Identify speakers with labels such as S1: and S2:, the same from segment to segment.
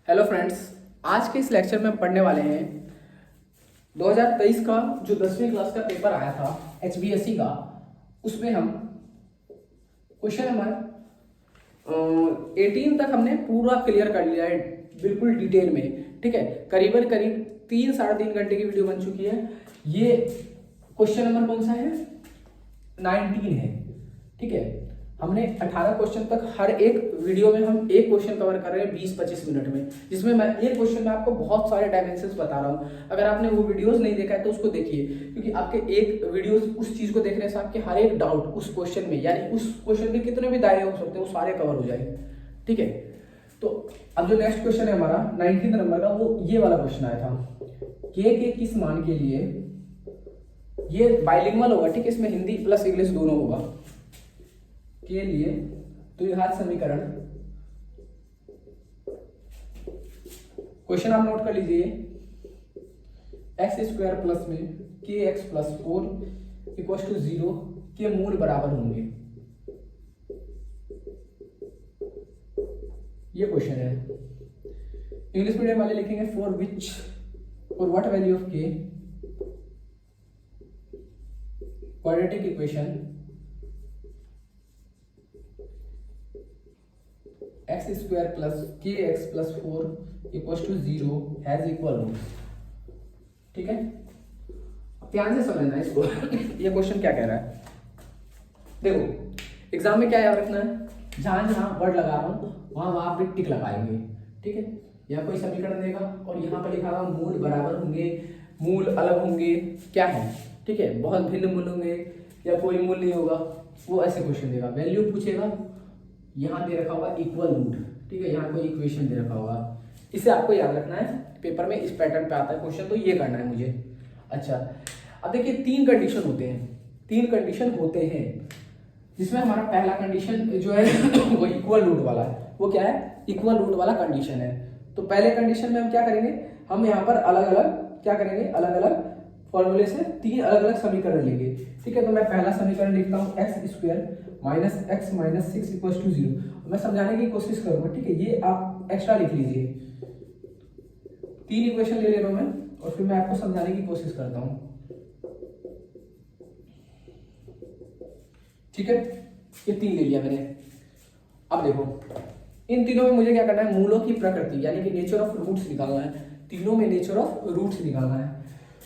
S1: Hello friends, आज के इस लेक्चर में हम पढ़ने वाले हैं 2023 का जो 10वीं क्लास का पेपर आया था HBSC का। उसमें हम क्वेश्चन नंबर 18 तक हमने पूरा क्लियर कर लिया है, बिल्कुल डिटेल में। ठीक है, करीबन करीब 3-3.5 घंटे की वीडियो बन चुकी है। ये क्वेश्चन नंबर कौन सा है? 19 है। ठीक है, हमने 18 क्वेश्चन तक हर एक वीडियो में हम एक क्वेश्चन कवर कर रहे हैं 20-25 मिनट में, जिसमें मैं एक क्वेश्चन में आपको बहुत सारे डायमेंशंस बता रहा हूँ। अगर आपने वो वीडियोस नहीं देखा है तो उसको देखिए, क्योंकि आपके एक वीडियोस उस चीज को देखने से आपके हर एक डाउट उस क्वेश्चन में, यानी उस क्वेश्चन के कितने भी दायरे हो सकते हैं, वो सारे कवर हो जाएंगे। ठीक है, तो अब जो नेक्स्ट क्वेश्चन है हमारा 19 नंबर का, वो ये वाला क्वेश्चन आया था। के किस मान के लिए, ये बाइलिंगुअल होगा। ठीक है, इसमें हिंदी प्लस इंग्लिश दोनों होगा। के लिए द्विघात समीकरण, क्वेश्चन आप नोट कर लीजिए। x² प्लस में kx प्लस 4 इक्वल टू 0 के मूल बराबर होंगे। ये क्वेश्चन है। इंग्लिश मीडियम वाले लिखेंगे for what value of k quadratic equation x² plus kx plus 4 equal to 0 has equal roots. ठीक है, ध्यान से समझना इसको। ये क्वेश्चन क्या कह रहा है, देखो एग्जाम में क्या याद रखना है, जहां जहां वर्ड लगा रहा हूं वहां वहां पे टिक लगाएंगे। ठीक है, यहाँ कोई समीकरण देगा और यहाँ पर लिखा हुआ मूल बराबर होंगे, मूल अलग होंगे, क्या है। ठीक है, बहुत भिन्न मूल होंगे या कोई मूल नहीं होगा, वो ऐसे क्वेश्चन देगा। वैल्यू पूछेगा, यहाँ दे रखा होगा इक्वल रूट। ठीक है, यहाँ कोई इक्वेशन दे रखा होगा। इसे आपको याद रखना है, पेपर में इस पैटर्न पे आता है क्वेश्चन, तो ये करना है मुझे। अच्छा, अब देखिए 3 कंडीशन होते हैं, 3 कंडीशन होते हैं, जिसमें हमारा पहला कंडीशन जो है वो इक्वल रूट वाला है। वो क्या है? इक्वल रूट वाला कंडीशन है। तो पहले कंडीशन में हम क्या करेंगे, हम यहाँ पर अलग अलग क्या करेंगे, अलग अलग फॉर्मूले से 3 अलग अलग समीकरण लेंगे। ठीक है, तो मैं पहला समीकरण लिखता हूँ x² minus x minus 6 equal to 0। मैं समझाने की कोशिश करूंगा। ठीक है, ये आप एक्स्ट्रा लिख लीजिए। 3 इक्वेशन ले रहा हूं मैं और फिर मैं आपको समझाने की कोशिश करता हूं। ठीक है, ये 3 ले लिया मैंने। अब देखो इन तीनों में मुझे क्या करना है, मूलों की प्रकृति यानी कि नेचर ऑफ रूट्स निकालना है। तीनों में नेचर ऑफ रूट्स निकालना है।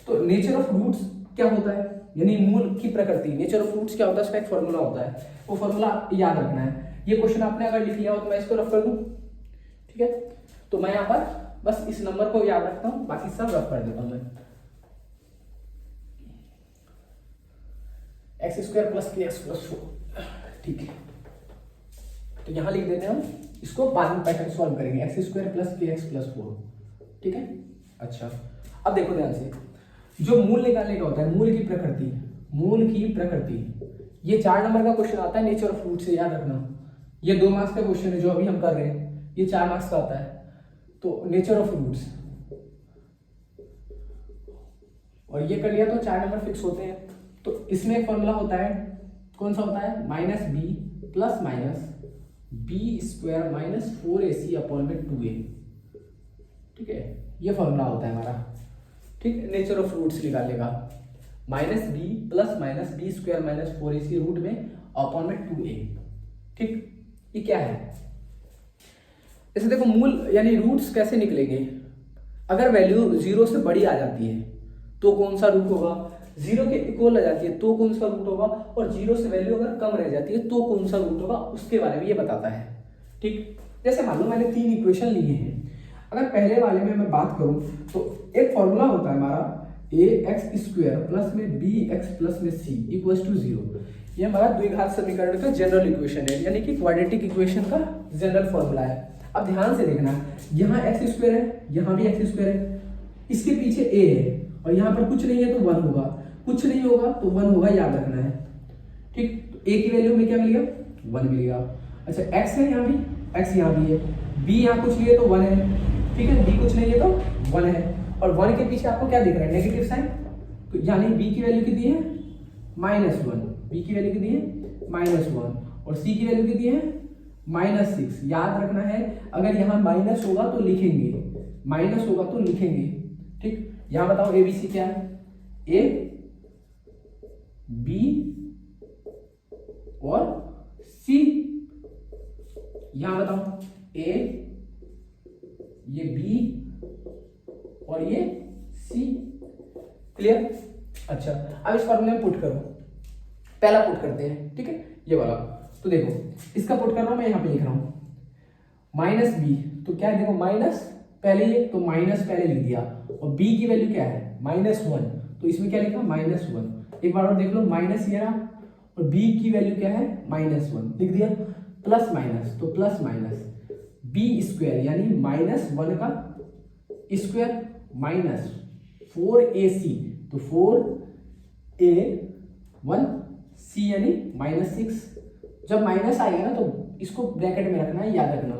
S1: तो नेचर ऑफ रूट्स क्या होता है, यानी मूल की प्रकृति, नेचर ऑफ रूट्स क्या होता है, उसका एक फॉर्मूला होता है। वो फॉर्मूला याद रखना है। ये क्वेश्चन आपने अगर लिख लिया हो तो मैं इसको रफ कर दूं। ठीक है, तो मैं यहाँ पर बस इस नंबर को याद रखता हूं, बाकी सब रफ कर देता हूं मैं। x² plus kx plus 4। ठीक है, तो यहां लिख देते हैं हम, इसको बाद में पैटर्न सॉल्व करेंगे। x² plus kx plus 4। ठीक है, अच्छा अब देखो ध्यान से, जो मूल निकालने का होता है, मूल की प्रकृति, मूल की प्रकृति, ये 4 नंबर का क्वेश्चन आता है नेचर ऑफ रूट से, याद रखना। ये 2 मार्क्स का क्वेश्चन है जो अभी हम कर रहे हैं, ये 4 मार्क्स का आता है। तो नेचर ऑफ रूट्स, और ये कर लिया तो 4 नंबर फिक्स होते हैं। तो इसमें एक फॉर्मूला होता है, कौन सा होता है, minus b plus minus b² minus 4ac upon में 2a। ठीक है, ये फॉर्मूला होता है हमारा। ठीक, नेचर ऑफ रूट्स निकालने का, minus b plus minus b² minus 4ac root में अपॉन में 2a। ठीक, ये क्या है, इसे देखो मूल यानी रूट्स कैसे निकलेंगे। अगर वैल्यू 0 से बड़ी आ जाती है तो कौन सा रूट होगा, 0 के इक्वल आ जाती है तो कौन सा रूट होगा, और 0 से वैल्यू अगर कम रह जाती है तो कौन सा रूट होगा, उसके बारे में ये बताता है। ठीक, जैसे मान लो मैंने 3 इक्वेशन लिए हैं। अगर पहले वाले में मैं बात करूं तो एक फॉर्मूला होता है हमारा ax² प्लस में bx प्लस में c इक्वल टू 0। ये हमारा द्विघात समीकरण का जनरल इक्वेशन है, यानी कि क्वाड्रेटिक इक्वेशन का जनरल फॉर्मूला है। अब ध्यान से देखना, यहाँ x² है, यहाँ भी x² है, इसके पीछे a है और यहाँ पर कुछ नहीं है तो 1 होगा, कुछ नहीं होगा तो 1 होगा, याद रखना है। ठीक, तो a की वैल्यू में क्या मिलेगा, 1 मिलेगा। अच्छा, x है यहाँ भी, x यहाँ भी है, b यहाँ कुछ नहीं है तो 1 है। ठीक है, b कुछ नहीं है तो 1 है, और 1 के पीछे आपको क्या दिख रहा है, नेगेटिव साइन। तो यानी b की वैल्यू कितनी है, -1। b की वैल्यू कितनी है, -1, और c की वैल्यू कितनी है, -6। याद रखना है, अगर यहाँ माइनस होगा तो लिखेंगे, माइनस होगा तो लिखेंगे। ठीक, यहां बताओ ए बी सी क्या है, ए बी और सी। यहां बताओ ए, ये बी और ये सी। क्लियर? अच्छा, अब इस फॉर्मूले में पुट करो। पहला पुट करते हैं, ठीक है, ये वाला। तो देखो इसका पुट कर रहा हूं मैं, यहां पे लिख रहा हूं माइनस बी, तो क्या है देखो माइनस पहले ये, तो माइनस पहले लिख दिया, और बी की वैल्यू क्या है -1, तो इसमें क्या लिखा -1। एक बार और देख लो, माइनस ये रहा, और बी की वैल्यू क्या है -1 लिख दिया, प्लस माइनस, तो प्लस माइनस बी स्क्वायर यानी -1 का स्क्वायर माइनस 4ac, तो 4a1c यानी -6। जब माइनस आएगा ना तो इसको ब्रैकेट में रखना है, याद रखना,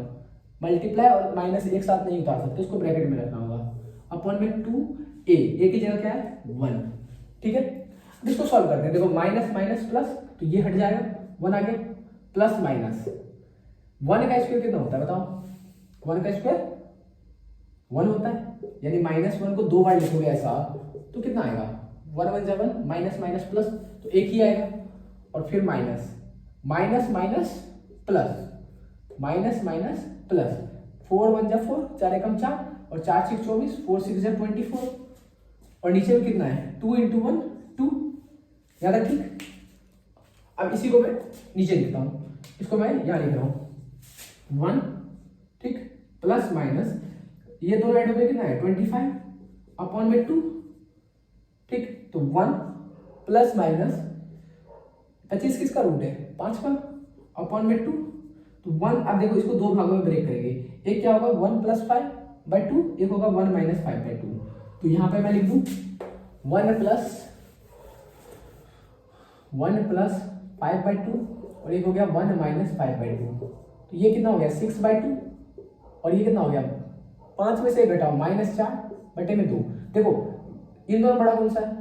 S1: मल्टीप्लाई और माइनस एक साथ नहीं उतार सकते, इसको ब्रैकेट में रखना होगा। अपॉन में 2a, a की जगह क्या है 1, ठीक है। अब इसको सॉल्व करते हैं, देखो माइनस माइनस प्लस, तो ये हट जाएगा, 1 आ गया, प्लस माइनस 1 का स्क्वायर कितना होता है बताओ, 1 का स्क्वायर 1 होता है, यानी -1 को 2 बार लिखोगे ऐसा तो कितना आएगा, 1 1 जा 1, माइनस माइनस प्लस, तो एक ही आएगा, और फिर minus minus minus plus, minus minus plus, 4 1 जा 4, 4 एकम 4, और 4 6 24, 4 6 जा 24, और नीचे में कितना है 2 × 1 2, याद है? ठीक, अब इसी को मैं नीचे लिखता हूँ, इसको मैं यहाँ लिख रहा हूँ 1, ठीक, प्लस माइनस ये दोनों ऐड हो गए कितना है 25 अपॉन में 2, ठीक, तो 1 प्लस माइनस 25 किसका रूट है 5 का, अपॉन में 2, तो 1। अब देखो इसको दो भागों में ब्रेक करेंगे, एक क्या होगा 1 + 5/2, एक होगा 1 - 5/2, तो यहां पे मैं लिख दूं 1 + 5/2, और एक हो गया 1 - 5/2, तो ये कितना हो गया 6/2, और ये कितना हो गया 5 में से घटाओ -4/2। देखो इन दोनों बड़ा कौन सा है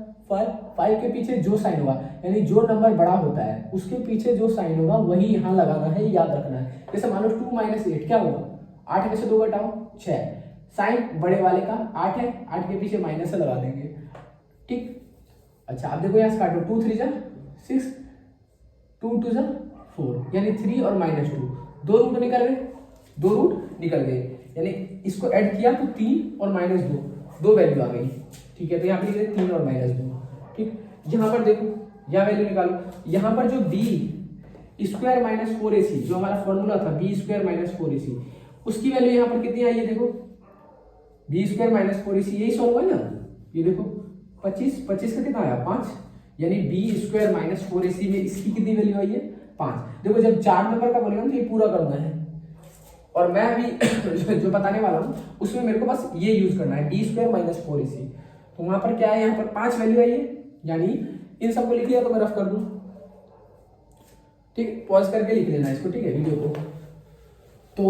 S1: 5 के पीछे जो साइन होगा, यानी जो नंबर बड़ा होता है उसके पीछे जो साइन होगा वही यहाँ लगाना है, याद रखना है। जैसे मान लो 2 - 8 क्या होगा, 8 में से 2 घटाओ 6, साइन बड़े वाले का 8 है, 8 के पीछे माइनस लगा देंगे, ठीक। अच्छा अब देखो यहाँ से काटो, 2 3 जा 6, 2 2 जा 4, यानी 3 और -2, दो रूट निकल गए, दो रूट निकल गए, यानी इसको ऐड किया तो 3 और -2, दो वैल्यू आ गई, ठीक है। तो यहाँ पे लिख 3 और -2, ठीक। यहाँ पर देखो, यहाँ वैल्यू निकालो, यहाँ पर जो b स्क्वायर -4ac जो हमारा फॉर्मूला था b स्क्वायर -4ac, उसकी वैल्यू यहाँ पर कितनी आई है देखो, b स्क्वायर -4ac यही सॉल्व है ना, ये देखो 25 का कितना आया 5, यानी b स्क्वायर -4ac में इसकी कितनी वैल्यू आई है 5। देखो जब 4 नंबर का बोलेगा तो ये पूरा करना है, और मैं अभी जो बताने वाला हूँ उसमें मेरे को बस ये यूज करना है b स्क्वायर -4ac, तो वहां पर क्या है, यहाँ पर 5 वैल्यू आई है, यानी इन सबको लिख लिया तो मैं रफ कर दूं, ठीक, पॉज करके लिख लेना इसको, ठीक है, वीडियो को। तो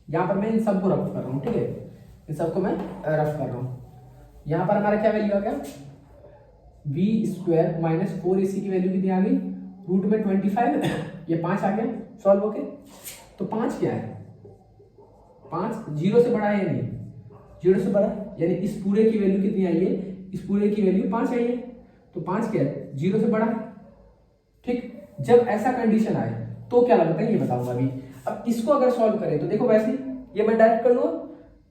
S1: यहाँ पर मैं इन सबको रफ कर रहा हूँ, ठीक है, इन सबको मैं रफ कर रहा हूँ। यहाँ पर हमारा क्या वैल्यू आ गया, b स्क्वायर -4ac की वैल्यू कितनी आ गई, रूट में 25, ये 5 आ गया सॉल्व होके। तो 5 क्या है, 5 0 से बड़ा है या नहीं, 0 से बड़ा, यानी इस पूरे की वैल्यू कितनी आई है, इस पूरे की वैल्यू 5 आई है, तो 5 क्या है 0 से बड़ा है, ठीक। जब ऐसा कंडीशन आए तो क्या लगता है ये बताऊंगा अभी। अब इसको अगर सॉल्व करें तो देखो वैसे ये मैं डायरेक्ट कर लूंगा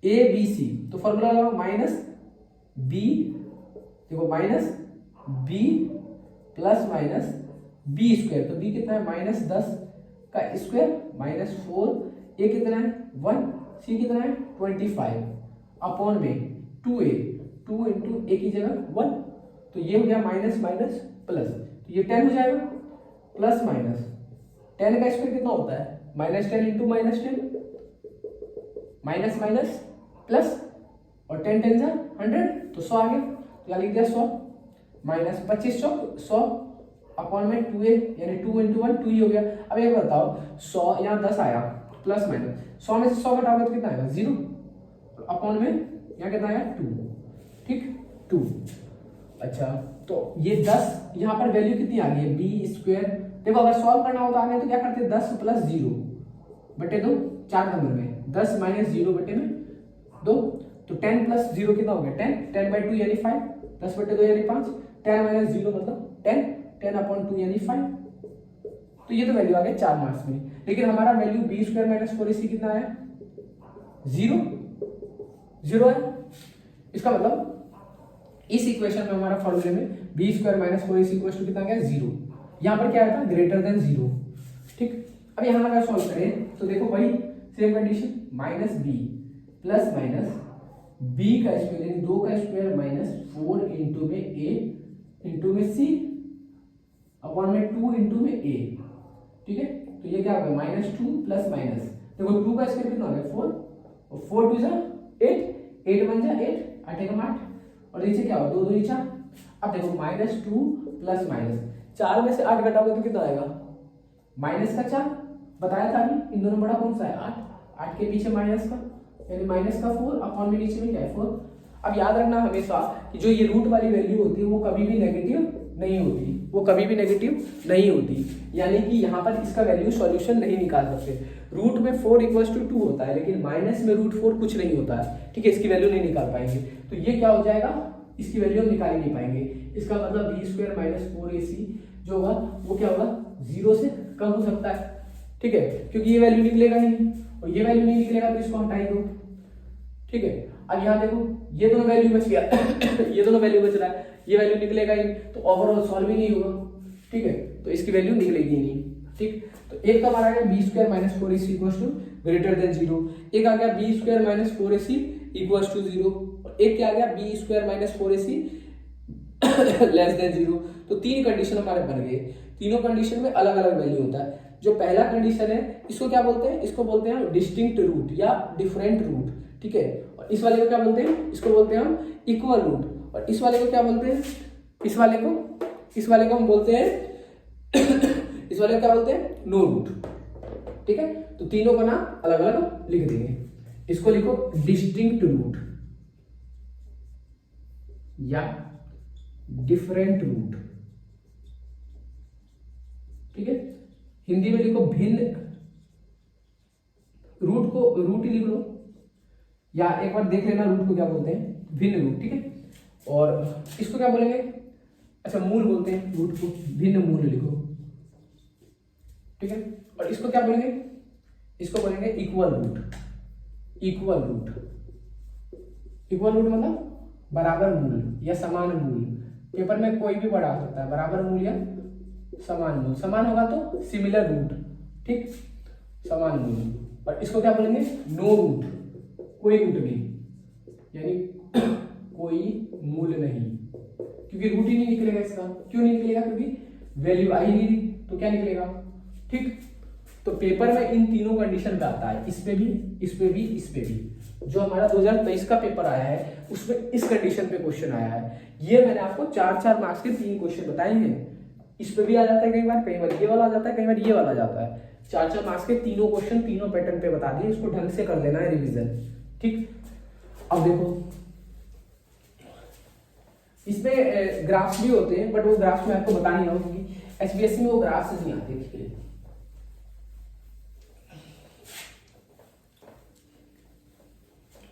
S1: ABC, तो फॉर्मूला लगाओ -b, देखो -b plus minus b square, तो b कितना है -10 का स्क्वायर -4, a कितना है 1, c कितना है 25 अपॉन में 2a, 2 × a की जगह 1, तो ये हो गया माइनस माइनस प्लस, तो ये 10 हो जाएगा, प्लस माइनस 10 का स्क्वायर कितना होता है -10 × -10, माइनस माइनस प्लस, और 10 10 जा 100, तो 100 आ गया, तो यहाँ लिख दिया 100, माइनस 25 चौक 100 अपॉन में 2a, यानी 2 × 1 2 ही हो गया। अब एक बताओ 100 यहाँ 10 आया, प्लस माइनस 100 में से 100 घटाओगे तो कितना आएगा 0, अपॉन में यहाँ कितना आया 2, ठीक 2। अच्छा तो ये 10, यहाँ पर वैल्यू कितनी आ गई है b स्क्वायर, देखो अगर सॉल्व करना हो तो आगे तो क्या करते हैं 10 + 0, बटे 2, 4 नंबर में 10 माइनस 0 बटे में 2, तो 10 प्लस 0 कितना हो गया 10, 10/2 यानी 5, 10 बटे 2 यानी 5, 10 माइनस 0 मतलब 10, 10/2 यानी 5। तो ये तो वैल्यू आ गई 4 मार्क्स में। लेकिन हमारा value B square minus 4ac कितना आया 0 है। इसका मतलब इस इक्वेशन में हमारा फॉर्मूले में b square minus 4ac equal to कितना गया 0। यहाँ पर क्या आया था ग्रेटर देन 0। ठीक, अब यहाँ अगर सॉल्व करें तो देखो वही same condition, minus b plus minus b का स्क्वायर यानी 2 का स्क्वायर माइनस 4 इंटू में ए इंटू में सी अपॉन में 2 इंटू में ए। ठीक है, तो ये क्या होगा -2 प्लस माइनस, देखो 2 का स्क्वायर कितना हो गया 4 और 4 2 जा 8, 8 बन जा 8, 8 एकम 8 और नीचे क्या होगा 2 2 4। अब देखो -2 प्लस माइनस 4 में से 8 घटाओगे तो कितना आएगा माइनस का 4, बताया था अभी इन दोनों बड़ा कौन सा है 8, 8 के पीछे माइनस का यानी माइनस का 4 अपॉन में नीचे में क्या है 4। अब याद रखना हमेशा कि जो ये रूट वाली वैल्यू होती है वो कभी भी नेगेटिव नहीं होती, वो कभी भी नेगेटिव नहीं होती, यानी कि यहाँ पर इसका वैल्यू सॉल्यूशन नहीं निकाल सकते। रूट में 4 = 2 होता है लेकिन माइनस में √4 कुछ नहीं होता है। ठीक है, इसकी वैल्यू नहीं निकाल पाएंगे, तो ये क्या हो जाएगा इसकी वैल्यू हम निकाल ही नहीं पाएंगे। इसका मतलब बी स्क्वायर माइनस 4ac जो होगा वो क्या होगा 0 से कम हो सकता है। ठीक है, क्योंकि ये वैल्यू निकलेगा नहीं और ये वैल्यू नहीं निकलेगा तो इसको हटा ही दो। ठीक है, अब यहाँ देखो ये दोनों वैल्यू बच गया ये दोनों वैल्यू बच रहा है, ये वैल्यू निकलेगा ही तो ओवरऑल सॉल्व ही नहीं होगा। ठीक है, तो इसकी वैल्यू निकलेगी ही नहीं। ठीक, तो एक तो हमारा आ गया b square minus 4ac equals to greater than 0, एक आ गया b square minus 4ac equals to 0 और एक क्या आ गया b square minus 4ac less than 0। तो 3 कंडीशन हमारे बन गए, तीनों कंडीशन में अलग अलग वैल्यू होता है। जो पहला कंडीशन है इसको क्या बोलते हैं, इसको बोलते हैं डिस्टिंक्ट रूट या डिफरेंट रूट। ठीक है, और इस वाले को क्या बोलते हैं, इसको बोलते हैं हम इक्वल रूट, और इस वाले को क्या बोलते हैं, इस वाले को हम बोलते हैं इस वाले को क्या बोलते हैं नो रूट। ठीक है, तो तीनों का नाम अलग अलग लिख देंगे। इसको लिखो डिस्टिंक्ट रूट या डिफरेंट रूट। ठीक है, हिंदी में लिखो भिन्न रूट, को रूट ही लिख लो या एक बार देख लेना रूट को क्या बोलते हैं भिन्न रूट। ठीक है, और इसको क्या बोलेंगे, अच्छा मूल बोलते हैं रूट को, भिन्न मूल लिखो। ठीक है, और इसको क्या बोलेंगे, इसको बोलेंगे इक्वल रूट। इक्वल रूट मतलब बराबर मूल या समान मूल। पेपर में कोई भी बढ़ा सकता है, बराबर मूल या समान मूल। समान होगा तो सिमिलर रूट। ठीक, समान मूल। और इसको क्या बोलेंगे नो रूट, कोई रूट नहीं, यानी कोई मूल नहीं, क्योंकि रूट ही नहीं निकलेगा इसका। क्यों नहीं निकलेगा, क्योंकि वैल्यू आई नहीं दी, तो क्या निकलेगा। ठीक, तो पेपर में इन तीनों कंडीशन पे आता है, इस पे भी, इस पे भी, इस पे भी। जो हमारा 2023 का पेपर आया है उसमें इस कंडीशन पे क्वेश्चन आया है। ये मैंने आपको 4-4 मार्क्स के 3 क्वेश्चन बताए हैं। इस पे भी आ जाता है कई बार ये वाला आ जाता है, कई बार ये वाला आ जाता है। 4-4 मार्क्स के तीनों क्वेश्चन तीनों पैटर्न पे बता दिए, इसको ढंग से कर लेना है रिविजन। ठीक, अब देखो इसमें ग्राफ्स भी होते हैं, बट वो ग्राफ्स मैं आपको बता नहीं रहा हूँ क्योंकि एचबीएससी में वो ग्राफ्स नहीं आते। ठीक है,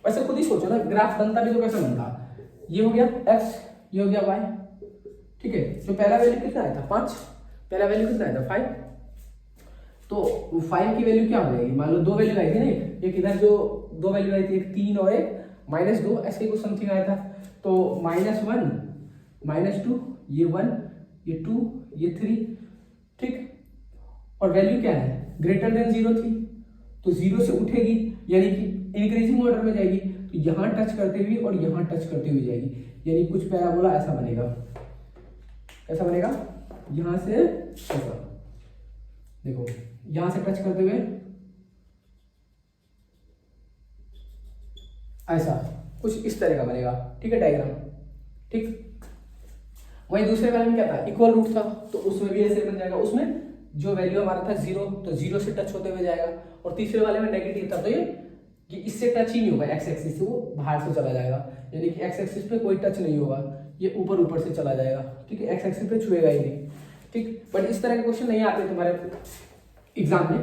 S1: वैसे खुद ही सोचो ना, ग्राफ बनता भी तो कैसे बनता, ये हो गया x, ये हो गया y। ठीक है, जो पहला वैल्यू कितना आया था 5, पहला वैल्यू कितना आया था 5, तो 5 की वैल्यू क्या हो जाएगी, मान लो 2 वैल्यू आई थी ना, एक इधर जो 2 वैल्यू आई थी, एक 3 और एक -2 ऐसे कुछ समथिंग आया था। तो -1 -2 ये 1 ये 2 ये 3। ठीक, और वैल्यू क्या है ग्रेटर देन 0 थी, तो 0 से उठेगी यानी कि इंक्रीजिंग ऑर्डर में जाएगी, तो यहां टच करते हुए और यहां टच करते हुए जाएगी, यानी कुछ पैराबोला ऐसा बनेगा। कैसा बनेगा, यहां से ऐसा, देखो यहां से टच करते हुए ऐसा कुछ इस तरह का बनेगा। ठीक है, डायग्राम। ठीक, वही दूसरे वाले में क्या था इक्वल रूट था, तो उसमें भी ऐसे बन जाएगा। उसमें जो वैल्यू हमारा था 0, तो 0 से टच होते हुए जाएगा, और तीसरे वाले में नेगेटिव था, तो ये इससे टच ही नहीं होगा, एक्स एक्सिस से वो बाहर से चला जाएगा, यानी कि एक्स एक्सिस पे कोई टच नहीं होगा, ये ऊपर ऊपर से चला जाएगा। ठीक है, एक्स एक्सिस पे छुएगा ही नहीं। ठीक, बट इस तरह के क्वेश्चन नहीं आते तुम्हारे एग्जाम में।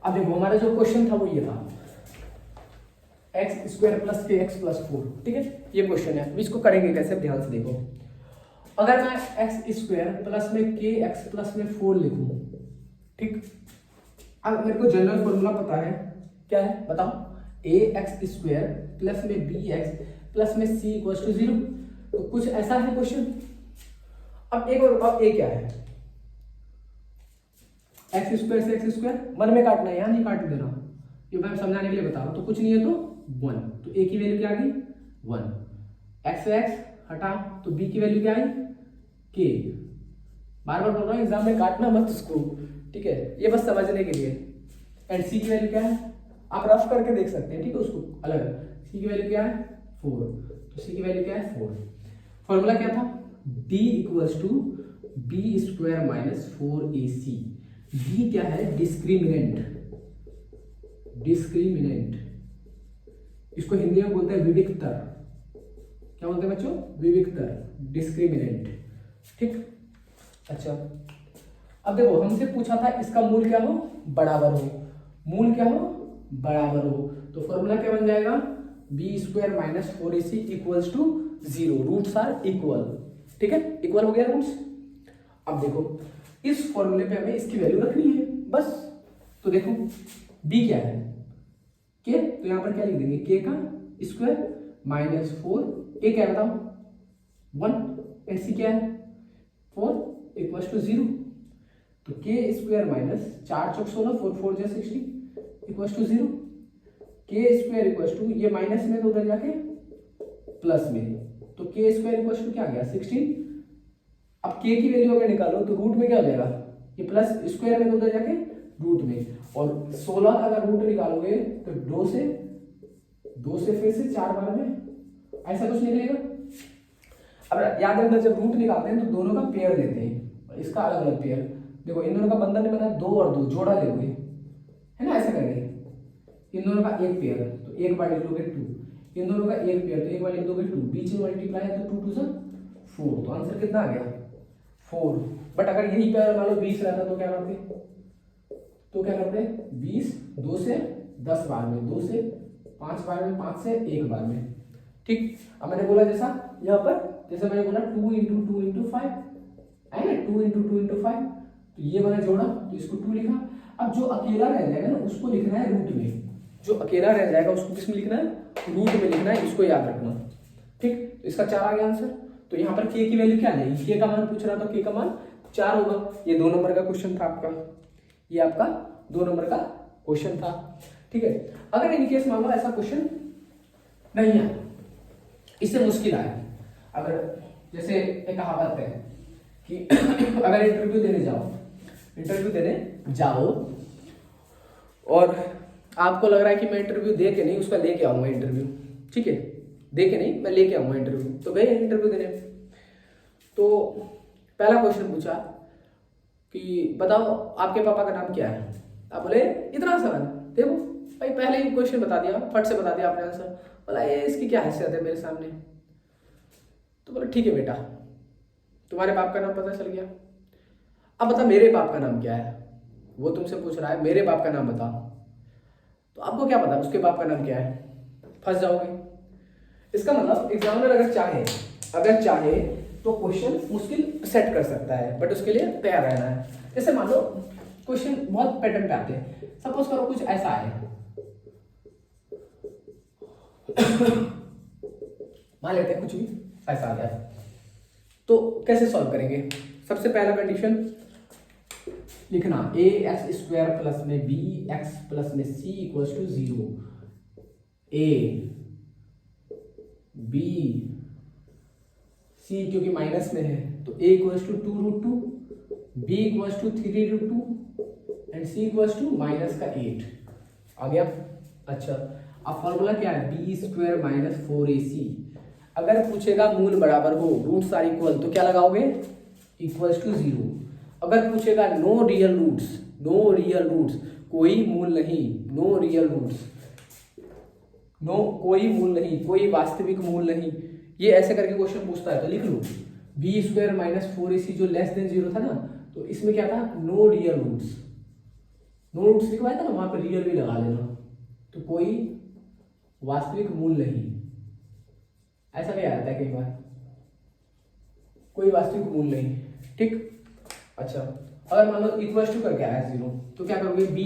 S1: अब देखो हमारा जो क्वेश्चन था वो ये था एक्स स्क्वायर प्लस के एक्स प्लस 4, ठीक है, ये क्वेश्चन है। इसको करेंगे कैसे, ध्यान से देखो। अगर मैं एक्स स्क्वायर प्लस में के एक्स प्लस में 4 लिखूं, ठीक, अब मेरे को जनरल फॉर्मूला पता है, क्या है बताओ, ए एक्स स्क्वायर प्लस में बी एक्स प्लस में सी इक्वल टू 0। तो कुछ ऐसा है क्वेश्चन। अब एक और बताओ, ए क्या है, एक्स स्क्वायर से एक्स स्क्वायर 1 में काटना है, यहां नहीं काट देना, ये मैं समझाने के लिए बता रहा हूं। तो कुछ नहीं है तो 1, तो ए की वैल्यू क्या आ गई 1, एक्स से एक्स हटा तो बी की वैल्यू क्या आई के। बार बार बोल रहा हूं एग्जाम में काटना मत उसको, ठीक है, ये बस समझने के लिए। एंड सी की वैल्यू क्या है, आप रफ करके देख सकते हैं, ठीक है, उसको अलग। सी की वैल्यू क्या है 4, तो सी की वैल्यू क्या है 4। फॉर्मूला क्या था, D equals to b square minus 4ac। D क्या है, डिस्क्रिमिनेंट, डिस्क्रिमिनेंट, इसको हिंदी में बोलते हैं विविक्तर। क्या बोलते हैं बच्चों, विविक्तर, डिस्क्रिमिनेंट, ठीक। अच्छा अब देखो हमसे पूछा था इसका मूल क्या हो, बराबर हो, मूल क्या हो बराबर हो, तो फॉर्मूला क्या बन जाएगा b square minus 4ac equals to 0, roots are equal, ठीक है, इक्वल हो गया रूट्स। अब देखो इस फॉर्मूले पे हमें इसकी वैल्यू रखनी है बस। तो देखो b क्या है के, तो यहां पर क्या लिख देंगे के का स्क्वायर माइनस 4, ए क्या है बताओ 1, एंड सी क्या है 4 इक्वल्स टू 0। तो के स्क्वायर माइनस 4 चौक 16 4 4 जा 60 equals to 0। K square equals to ये माइनस में तो उधर जाके प्लस में, तो के स्क्वायर इक्वल्स टू क्या आ गया 16। अब के की वैल्यू अगर निकालो तो रूट में क्या हो जाएगा, ये प्लस स्क्वायर में तो उधर जाके रूट में, और 16 अगर रूट निकालोगे तो 2 से फिर से 4 बार में ऐसा कुछ निकलेगा। अब याद रखना जब रूट निकालते हैं तो दोनों का पेयर लेते हैं, इसका अलग अलग पेयर। देखो इन दोनों का बंधन बना 2 और 2 जोड़ा लेंगे, है ना, ऐसा करेंगे। इन दोनों का एक पेयर तो 1 बार लिख लोगे 2, इन दोनों का एक पेयर तो 1 बार लिख दोगे 2, बीच में मल्टीप्लाई है तो 2 2 4, तो आंसर कितना आ गया 4। बट अगर यही पेयर मान लो 20 रहता तो क्या करते, तो क्या करते हैं 20 2 से 10 बार में, 2 से 5 बार में, 5 से 1 बार में, ठीक। अब मैंने बोला जैसा यहाँ पर, जैसे मैंने बोला 2 इंटू 2 इंटू 5 है ना, 2 इंटू 2 इंटू 5, तो ये मैंने जोड़ा तो इसको 2 लिखा। अब जो अकेला रह जाएगा ना उसको लिखना है रूट में, जो अकेला रह जाएगा उसको किस में लिखना है, रूट में लिखना है, इसको याद रखना, ठीक। तो इसका 4 आ गया आंसर। तो यहाँ पर के की वैल्यू क्या आ जाएगी, के का मान पूछ रहा था, के का मान 4 होगा। ये 2 नंबर का क्वेश्चन था आपका, ये आपका 2 नंबर का क्वेश्चन था, ठीक है। अगर इनकेस मान लो ऐसा क्वेश्चन नहीं है, इससे मुश्किल आए, अगर जैसे एक कहावत है कि अगर इंटरव्यू देने जाओ और आपको लग रहा है कि मैं इंटरव्यू दे के नहीं उसका लेके आऊंगा इंटरव्यू, ठीक है, दे के नहीं मैं लेके आऊंगा इंटरव्यू, तो गए इंटरव्यू देने। तो पहला क्वेश्चन पूछा कि बताओ आपके पापा का नाम क्या है, आप बोले इतना सवाल, देखो भाई पहले ही क्वेश्चन बता दिया, फट से बता दिया आपने आंसर, बोला ये इसकी क्या हैसियत है मेरे सामने। तो बोला ठीक है बेटा तुम्हारे बाप का नाम पता चल गया, अब बता मेरे बाप का नाम क्या है। वो तुमसे पूछ रहा है मेरे बाप का नाम बता, तो आपको क्या पता उसके बाप का नाम क्या है, फंस जाओगे। इसका मतलब एग्जामिनर अगर चाहे तो क्वेश्चन मुश्किल सेट कर सकता है, बट उसके लिए तैयार रहना है। जैसे मान लो क्वेश्चन बहुत पैटर्न पे आते हैं, सपोज करो कुछ ऐसा है मान लेते हैं कुछ भी ऐसा आ गया, तो कैसे सॉल्व करेंगे। सबसे पहला कंडीशन लिखना ए एक्स स्क्वायर प्लस में बी एक्स प्लस में c equals to 0, a b c क्योंकि माइनस में है तो a equals to 2√2, b equals to 3√2 and c equals to minus का 8 आ गया। अच्छा अब फॉर्मूला क्या है बी स्क्वायर माइनस 4ac। अगर पूछेगा मूल बराबर हो, रूट्स आर इक्वल, तो क्या लगाओगे इक्वल्स टू 0। अगर पूछेगा नो रियल रूट्स, कोई मूल नहीं, नो रियल रूट्स, नो कोई मूल नहीं, कोई वास्तविक मूल नहीं, ये ऐसे करके क्वेश्चन पूछता है तो लिख लो बी स्क्वायर माइनस 4ac जो लेस देन 0 था ना, तो इसमें क्या था no real roots, no roots लिखवाया था ना, वहां पर रियल भी लगा लेना। तो कोई वास्तविक मूल नहीं, ऐसा भी आ जाता है कई बार, कोई वास्तविक मूल नहीं। ठीक, अच्छा अगर मान लो इक्वल टू करके आया 0, तो क्या करोगे, b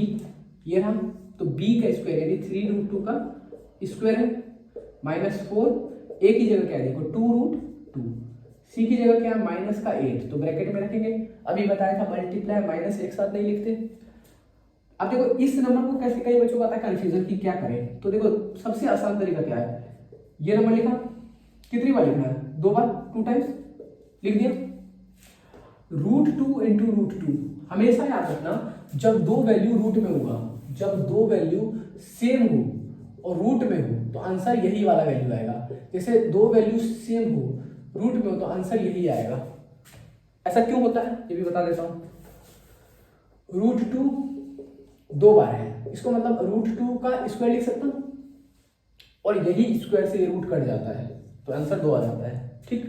S1: ये रहा, तो b का स्क्वायर यानी 3√2 का स्क्वायर है -4, a की जगह क्या देखो 2√2, c की जगह क्या है माइनस का 8, तो ब्रैकेट में रखेंगे। अभी बताया था मल्टीप्लाई माइनस एक साथ नहीं लिखते। अब देखो इस नंबर को कैसे, कई बच्चों को आता है कंफ्यूजन कि क्या करें, तो देखो सबसे आसान तरीका क्या है, ये नंबर लिखा, कितनी बार लिखना है, 2 बार, 2 टाइम्स लिख दिया। √2 इंटू √2, हमेशा याद रखना जब दो वैल्यू रूट में होगा, जब दो वैल्यू सेम हो और रूट में हो तो आंसर यही वाला वैल्यू आएगा। जैसे दो वैल्यू सेम हो रूट में हो तो आंसर यही आएगा। ऐसा क्यों होता है ये भी बता देता हूं। √2 2 बार है, इसको मतलब √2 का स्क्वायर लिख सकता हूं और यही स्क्वायर से रूट कट जाता है तो आंसर 2 आ जाता है। ठीक,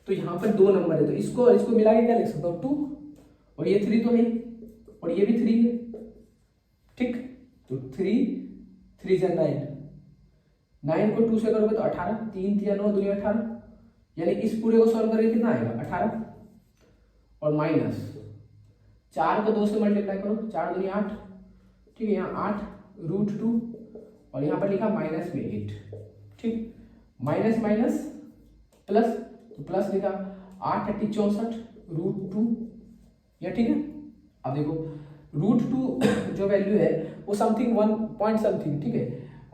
S1: तो यहाँ पर 2 नंबर है तो इसको और इसको मिला के क्या लिख सकता हूँ 2, और ये 3 तो है और ये भी 3 है। ठीक, तो 3 से 9 को 2 से करोगे तो 18, 3 3 9 2 18, यानी इस पूरे को सॉल्व करेंगे कितना आएगा 18, और माइनस 4 को 2 से मल्टीप्लाई करो, 4 2 8, ठीक है, यहाँ 8 √2 और यहाँ पर लिखा माइनस में 8। ठीक, माइनस माइनस प्लस, तो प्लस लिखा 8 8 64 √2, या ठीक है। अब देखो √2 जो वैल्यू है वो समथिंग 1 पॉइंट समथिंग, ठीक है,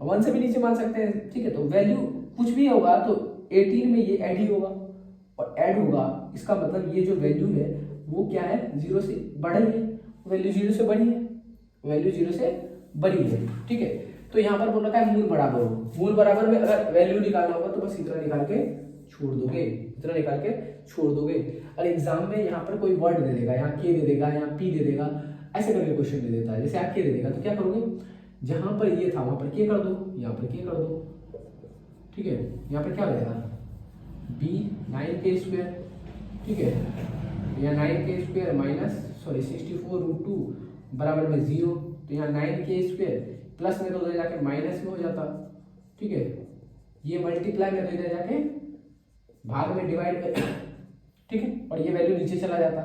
S1: 1 से भी नीचे मान सकते हैं। ठीक है, तो वैल्यू कुछ भी होगा तो 18 में ये ऐड ही होगा और ऐड होगा, इसका मतलब ये जो वैल्यू है वो क्या है 0 से बड़ी है, वैल्यू 0 से बड़ी है, वैल्यू 0 से बड़ी है। ठीक है, तो यहाँ पर बोल रखा है मूल बराबर हो, मूल बराबर में अगर वैल्यू निकालना होगा तो बस इतना निकाल के छोड़ दोगे, इतना निकाल के छोड़ दोगे। और एग्जाम में यहाँ पर कोई वर्ड दे देगा, यहाँ के दे देगा, यहाँ पी दे देगा, ऐसे करके क्वेश्चन दे देता है। जैसे यहाँ के दे देगा तो क्या करोगे, जहां पर ये था वहां पर के कर दो, यहाँ पर के कर दो। ठीक है, यहाँ पर क्या हो जाएगा b 9k², ठीक है, यहाँ 9k² माइनस 64√2 बराबर में 0, तो यहाँ 9k² प्लस में तो उधर जाके माइनस में हो जाता। ठीक है, ये मल्टीप्लाई में तो इधर जाके भाग में डिवाइड में, ठीक है, और ये वैल्यू नीचे चला जाता,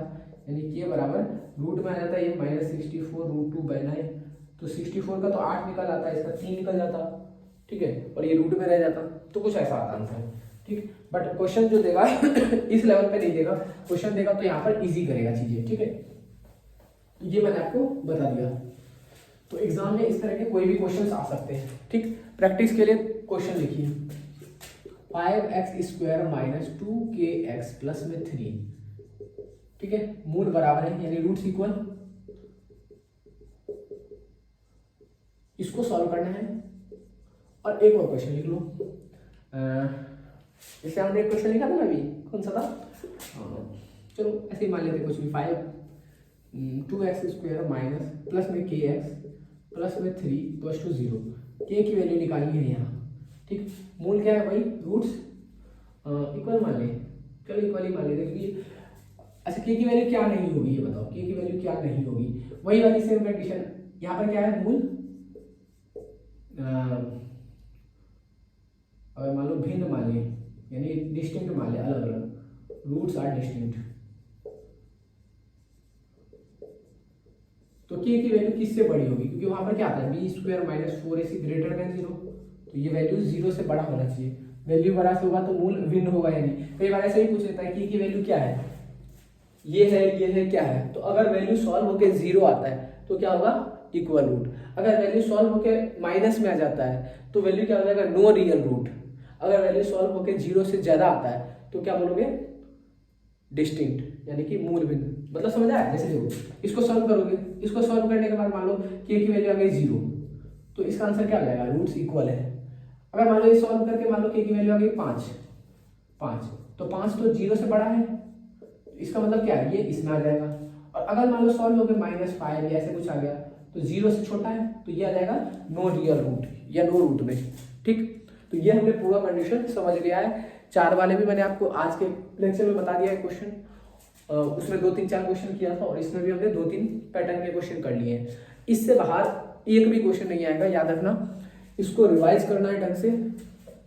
S1: यानी के बराबर रूट में आ जाता है ये -64√2/9, तो 64 का तो 8 निकल आता है, इसका 3 निकल जाता। ठीक है, और ये रूट में रह जाता, तो कुछ ऐसा आता आंसर। ठीक, बट क्वेश्चन जो देगा इस लेवल पे नहीं देगा, क्वेश्चन देगा तो यहाँ पर इजी करेगा चीजें। ठीक है, तो ये मैंने आपको बता दिया। तो एग्जाम में इस तरह के कोई भी क्वेश्चंस आ सकते हैं। ठीक, प्रैक्टिस के लिए क्वेश्चन लिखिए 5x² - 2kx प्लस में 3, ठीक है, मूल बराबर है यानी रूट्स इक्वल, इसको सॉल्व करना है। और एक और क्वेश्चन लिख लो, जैसे हमने एक क्वेश्चन लिखा था ना अभी, कौन सा था, चलो ऐसे ही मान लेते कुछ भी, 2x² माइनस प्लस में kx प्लस में 3 = 0, के की वैल्यू निकालनी है यहाँ। ठीक, मूल क्या है भाई, रूट्स इक्वल मान ले, चलो इक्वल ही मान लेते क्योंकि अच्छा के की वैल्यू क्या नहीं होगी ये बताओ, के की वैल्यू क्या नहीं होगी, वही वाली सेम कंडीशन। यहाँ पर क्या है मूल, अगर मान लो भिन्न मान ले यानी डिस्टिंक्ट मान ले, अलग अलग, रूट्स आर डिस्टिंक्ट, तो के की वैल्यू किससे बड़ी होगी, क्योंकि वहां पर क्या आता है b² - 4ac > 0, तो ये वैल्यू 0 से बड़ा होना चाहिए, वैल्यू बड़ा से होगा तो मूल भिन्न होगा। यानी कई बार ऐसे ही पूछ लेता है की वैल्यू क्या है, ये है क्या है, तो अगर वैल्यू सॉल्व होके 0 आता है तो क्या होगा इक्वल रूट, अगर वैल्यू सॉल्व होके माइनस में आ जाता है तो वैल्यू क्या हो जाएगा नो रियल रूट, अगर वैल्यू सॉल्व होके 0 से ज्यादा आता है तो क्या बोलोगे डिस्टिंक्ट, यानी कि मूल भिन्न। मतलब समझ आया, जैसे देखो इसको सॉल्व करोगे, इसको सॉल्व करने के बाद मान लो के की वैल्यू आ गई 0, तो इसका आंसर क्या आ जाएगा, रूट्स इक्वल है। अगर मान लो ये सॉल्व करके मान लो के की वैल्यू आ गई 5, तो 5 तो 0 से बड़ा है, इसका मतलब क्या है ये इसमें आ जाएगा। और अगर मान लो सॉल्व हो गए -5 या ऐसे कुछ आ गया तो 0 से छोटा है तो ये आ जाएगा नो रियल रूट या नो रूट में। ठीक, तो ये हमने पूरा कंडीशन समझ लिया है। 4 वाले भी मैंने आपको आज के लेक्चर में बता दिया है क्वेश्चन, उसमें 2 3 4 क्वेश्चन किया था और इसमें भी हमने 2 3 पैटर्न के क्वेश्चन कर लिए हैं। इससे बाहर एक भी क्वेश्चन नहीं आएगा, याद रखना। इसको रिवाइज करना है ढंग से,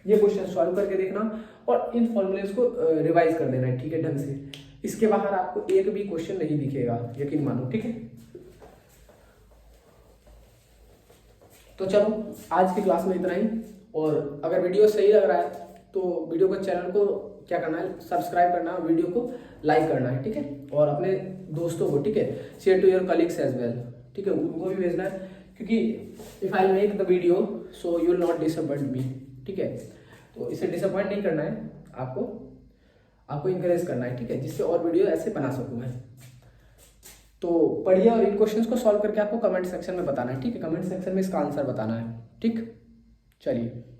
S1: ये क्वेश्चन सॉल्व करके देखना और इन फॉर्मूलेस को रिवाइज कर देना है, ठीक है, ढंग से। इसके बाहर आपको एक भी क्वेश्चन नहीं दिखेगा, यकीन मानो, ठीक है। तो चलो आज की क्लास में इतना ही, और अगर वीडियो सही लग रहा है तो वीडियो को, चैनल को क्या करना है, सब्सक्राइब करना, वीडियो को लाइक करना है, ठीक है, और अपने दोस्तों को, ठीक है, share to your colleagues as well, ठीक है, उनको भी भेजना है, क्योंकि if I make the video so you will not disappoint me, ठीक है। तो इसे डिसअपॉइंट नहीं करना है आपको इंकरेज करना है, ठीक है, जिससे और वीडियो ऐसे बना सकूँ मैं। तो पढ़िए और इन क्वेश्चंस को सॉल्व करके आपको कमेंट सेक्शन में बताना है, ठीक है, कमेंट सेक्शन में इसका आंसर बताना है, ठीक। चलिए।